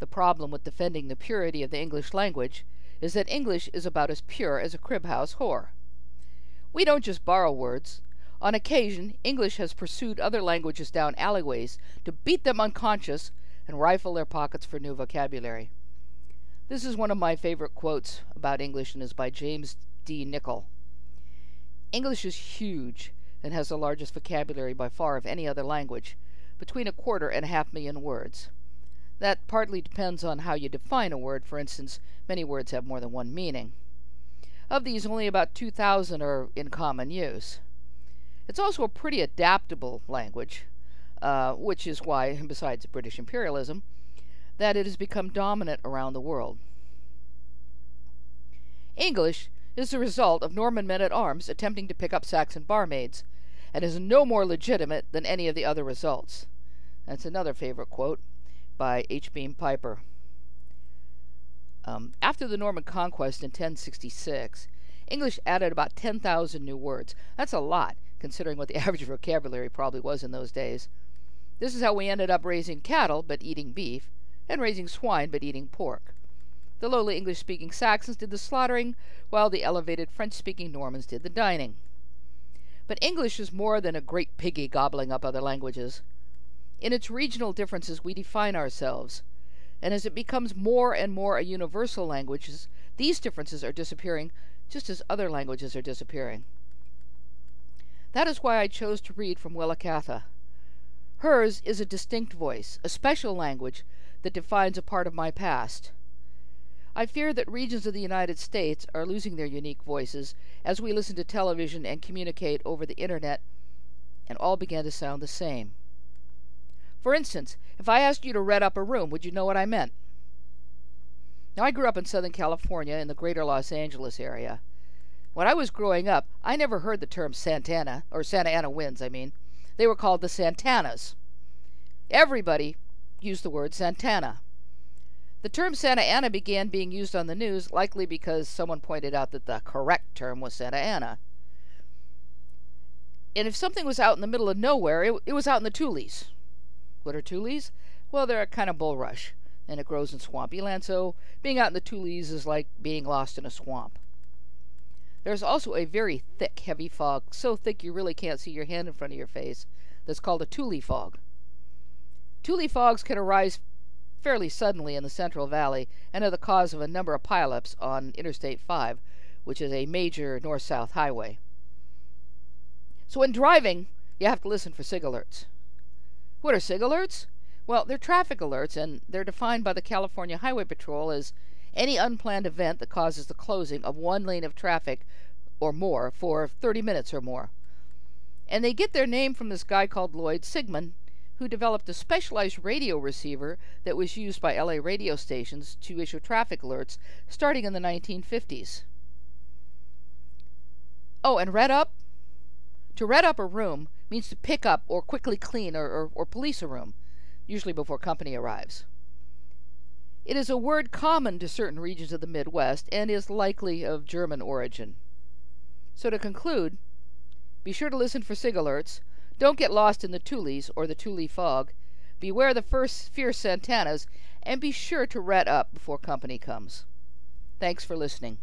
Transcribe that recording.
The problem with defending the purity of the English language is that English is about as pure as a crib house whore. We don't just borrow words. On occasion, English has pursued other languages down alleyways to beat them unconscious and rifle their pockets for new vocabulary. This is one of my favorite quotes about English and is by James D. Nichol. English is huge and has the largest vocabulary by far of any other language, between 250,000 and 500,000 words. That partly depends on how you define a word. For instance, many words have more than one meaning. Of these, only about 2,000 are in common use. It's also a pretty adaptable language, which is why, besides British imperialism, that it has become dominant around the world. English is the result of Norman men-at-arms attempting to pick up Saxon barmaids, and is no more legitimate than any of the other results. That's another favorite quote by H. Beam Piper. After the Norman conquest in 1066, English added about 10,000 new words. That's a lot, considering what the average vocabulary probably was in those days. This is how we ended up raising cattle but eating beef, and raising swine but eating pork. The lowly English-speaking Saxons did the slaughtering, while the elevated French-speaking Normans did the dining. But English is more than a great piggy gobbling up other languages. In its regional differences we define ourselves, and as it becomes more and more a universal language, these differences are disappearing just as other languages are disappearing. That is why I chose to read from Willa Cather. Hers is a distinct voice, a special language that defines a part of my past. I fear that regions of the United States are losing their unique voices as we listen to television and communicate over the internet, and all began to sound the same. For instance, if I asked you to red up a room, would you know what I meant? Now, I grew up in Southern California in the greater Los Angeles area. When I was growing up, I never heard the term Santana, or Santa Ana winds, I mean. They were called the Santanas. Everybody used the word Santana. The term Santa Ana began being used on the news, likely because someone pointed out that the correct term was Santa Ana. And if something was out in the middle of nowhere, it was out in the Tules. What are Tules? Well, they're a kind of bulrush, and it grows in swampy land, so being out in the Tules is like being lost in a swamp. There's also a very thick, heavy fog, so thick you really can't see your hand in front of your face, that's called a Thule fog. Thule fogs can arise fairly suddenly in the Central Valley and are the cause of a number of pileups on Interstate 5, which is a major north-south highway. So when driving, you have to listen for SIG alerts. What are SIG alerts? Well, they're traffic alerts, and they're defined by the California Highway Patrol as any unplanned event that causes the closing of one lane of traffic or more for 30 minutes or more. And they get their name from this guy called Lloyd Sigmund, who developed a specialized radio receiver that was used by LA radio stations to issue traffic alerts starting in the 1950s. Oh, and red up? To red up a room means to pick up or quickly clean or police a room, usually before company arrives. It is a word common to certain regions of the Midwest and is likely of German origin. So to conclude, be sure to listen for SIG alerts. Don't get lost in the Tules or the Thule fog. Beware the first fierce Santanas, and be sure to red up before company comes. Thanks for listening.